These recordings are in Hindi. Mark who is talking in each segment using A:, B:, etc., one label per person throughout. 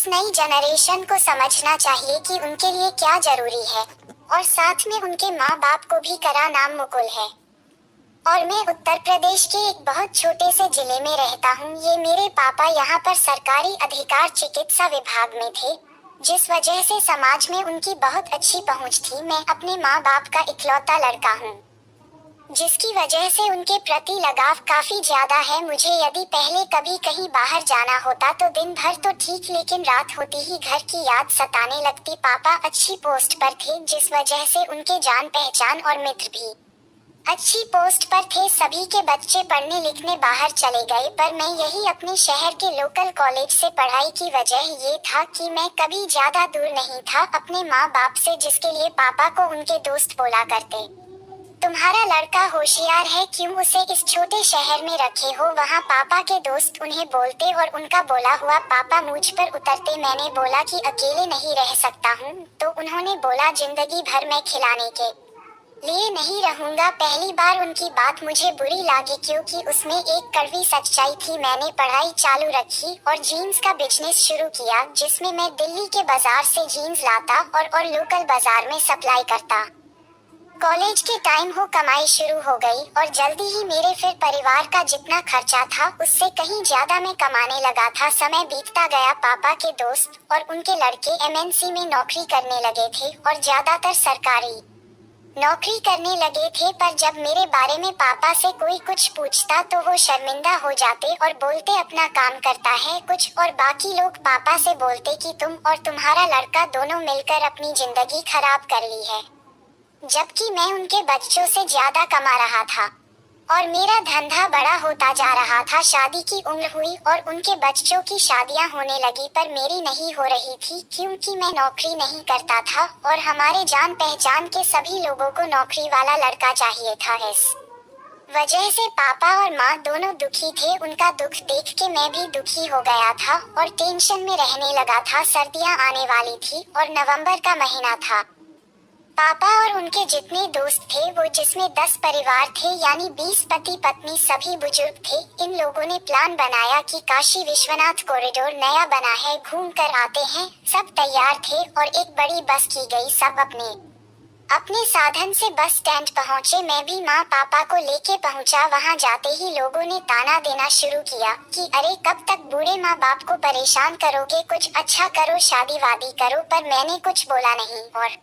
A: इस नई जनरेशन को समझना चाहिए कि उनके लिए क्या जरूरी है, और साथ में उनके माँ बाप को भी करा नाम मुकुल है। और मैं उत्तर प्रदेश के एक बहुत छोटे से जिले में रहता हूँ। ये मेरे पापा यहाँ पर सरकारी अधिकार चिकित्सा विभाग में थे, जिस वजह से समाज में उनकी बहुत अच्छी पहुँच थी। मैं अपने माँ बाप का इकलौता लड़का हूँ, जिसकी वजह से उनके प्रति लगाव काफी ज्यादा है। मुझे यदि पहले कभी कहीं बाहर जाना होता तो दिन भर तो ठीक, लेकिन रात होती ही घर की याद सताने लगती। पापा अच्छी पोस्ट पर थे, जिस वजह से उनके जान पहचान और मित्र भी अच्छी पोस्ट पर थे। सभी के बच्चे पढ़ने लिखने बाहर चले गए, पर मैं यही अपने शहर के लोकल कॉलेज से पढ़ाई की वजह ये था कि मैं कभी ज्यादा दूर नहीं था अपने माँ बाप से, जिसके लिए पापा को उनके दोस्त बोला करते, तुम्हारा लड़का होशियार है, क्यों उसे इस छोटे शहर में रखे हो। वहाँ पापा के दोस्त उन्हें बोलते और उनका बोला हुआ पापा मुझ पर उतरते। मैंने बोला कि अकेले नहीं रह सकता हूँ, तो उन्होंने बोला जिंदगी भर मैं खिलाने के लिए नहीं रहूंगा। पहली बार उनकी बात मुझे बुरी लगी, क्योंकि उसमें एक कड़वी सच्चाई थी। मैंने पढ़ाई चालू रखी और जीन्स का बिजनेस शुरू किया, जिसमें मैं दिल्ली के बाजार से जीन्स लाता और लोकल बाजार में सप्लाई करता। कॉलेज के टाइम हो कमाई शुरू हो गई, और जल्दी ही मेरे फिर परिवार का जितना खर्चा था उससे कहीं ज्यादा मैं कमाने लगा था। समय बीतता गया, पापा के दोस्त और उनके लड़के एमएनसी में नौकरी करने लगे थे, और ज्यादातर सरकारी नौकरी करने लगे थे। पर जब मेरे बारे में पापा से कोई कुछ पूछता तो वो शर्मिंदा हो जाते और बोलते अपना काम करता है कुछ, और बाकी लोग पापा से बोलते कि तुम और तुम्हारा लड़का दोनों मिलकर अपनी जिंदगी खराब कर ली है, जबकि मैं उनके बच्चों से ज्यादा कमा रहा था और मेरा धंधा बड़ा होता जा रहा था। शादी की उम्र हुई और उनके बच्चों की शादियां होने लगी, पर मेरी नहीं हो रही थी, क्योंकि मैं नौकरी नहीं करता था और हमारे जान पहचान के सभी लोगों को नौकरी वाला लड़का चाहिए था। इस वजह से पापा और माँ दोनों दुखी थे। उनका दुख देख के मैं भी दुखी हो गया था और टेंशन में रहने लगा था। सर्दियां आने वाली थी और नवंबर का महीना था। पापा और उनके जितने दोस्त थे, वो जिसमें 10 परिवार थे, यानी 20 पति पत्नी, सभी बुजुर्ग थे। इन लोगों ने प्लान बनाया कि काशी विश्वनाथ कॉरिडोर नया बना है, घूम कर आते हैं। सब तैयार थे और एक बड़ी बस की गई। सब अपने अपने साधन से बस स्टैंड पहुंचे। मैं भी माँ पापा को लेके पहुंचा। वहां जाते ही लोगों ने ताना देना शुरू किया कि अरे कब तक बूढ़े माँ बाप को परेशान करोगे, कुछ अच्छा करो, शादी वादी करो। पर मैंने कुछ बोला नहीं और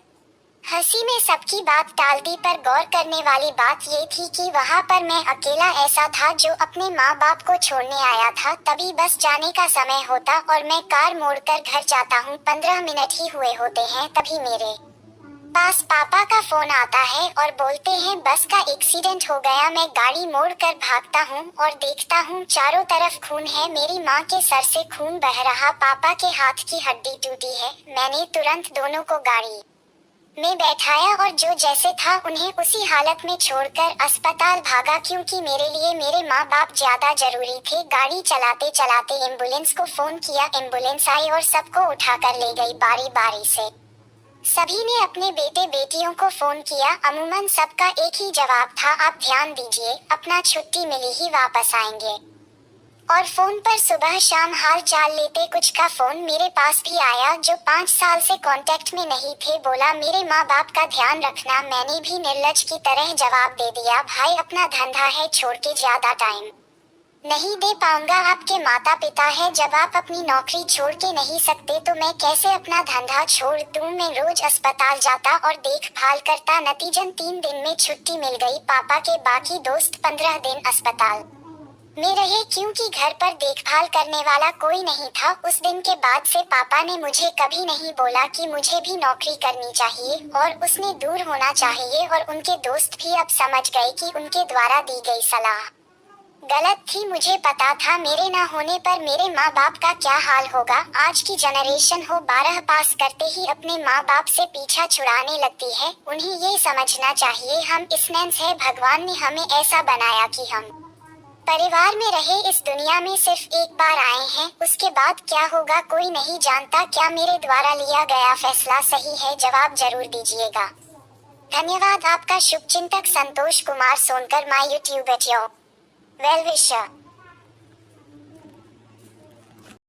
A: हंसी में सबकी बात टाल दी। पर गौर करने वाली बात ये थी कि वहाँ पर मैं अकेला ऐसा था जो अपने माँ बाप को छोड़ने आया था। तभी बस जाने का समय होता और मैं कार मोड़कर घर जाता हूँ। 15 मिनट ही हुए होते हैं, तभी मेरे पास पापा का फोन आता है और बोलते हैं बस का एक्सीडेंट हो गया। मैं गाड़ी मोड़ कर भागता हूँ और देखता हूँ चारों तरफ खून है। मेरी माँ के सर से खून बह रहा, पापा के हाथ की हड्डी टूटी है। मैंने तुरंत दोनों को गाड़ी में बैठाया और जो जैसे था उन्हें उसी हालत में छोड़कर अस्पताल भागा, क्योंकि मेरे लिए मेरे माँ बाप ज्यादा जरूरी थे। गाड़ी चलाते चलाते एम्बुलेंस को फोन किया, एम्बुलेंस आई और सबको उठाकर ले गई बारी बारी से। सभी ने अपने बेटे बेटियों को फोन किया। अमूमन सबका एक ही जवाब था, आप ध्यान दीजिए, अपना छुट्टी मिली ही वापस आएंगे। और फोन पर सुबह शाम हाल चाल लेते। कुछ का फोन मेरे पास भी आया जो 5 साल से कांटेक्ट में नहीं थे। बोला मेरे माँ बाप का ध्यान रखना। मैंने भी निर्लज की तरह जवाब दे दिया, भाई अपना धंधा है, छोड़ के ज्यादा टाइम नहीं दे पाऊंगा। आपके माता पिता है, जब आप अपनी नौकरी छोड़ के नहीं सकते तो मैं कैसे अपना धंधा छोड़ दूं। मैं रोज अस्पताल जाता और देखभाल करता। नतीजन 3 दिन में छुट्टी मिल गई। पापा के बाकी दोस्त 15 दिन अस्पताल में रहे, क्योंकि घर पर देखभाल करने वाला कोई नहीं था। उस दिन के बाद से पापा ने मुझे कभी नहीं बोला कि मुझे भी नौकरी करनी चाहिए और उसने दूर होना चाहिए। और उनके दोस्त भी अब समझ गए कि उनके द्वारा दी गई सलाह गलत थी। मुझे पता था मेरे ना होने पर मेरे माँ बाप का क्या हाल होगा। आज की जनरेशन हो 12 पास करते ही अपने माँ बाप से पीछा छुड़ाने लगती है। उन्हें ये समझना चाहिए हम इसनेंस है, भगवान ने हमें ऐसा बनाया कि हम परिवार में रहे। इस दुनिया में सिर्फ एक बार आए हैं, उसके बाद क्या होगा कोई नहीं जानता। क्या मेरे द्वारा लिया गया फैसला सही है? जवाब जरूर दीजिएगा। धन्यवाद। आपका शुभचिंतक Santosh Kumar Sonkar, my YouTube well विशर।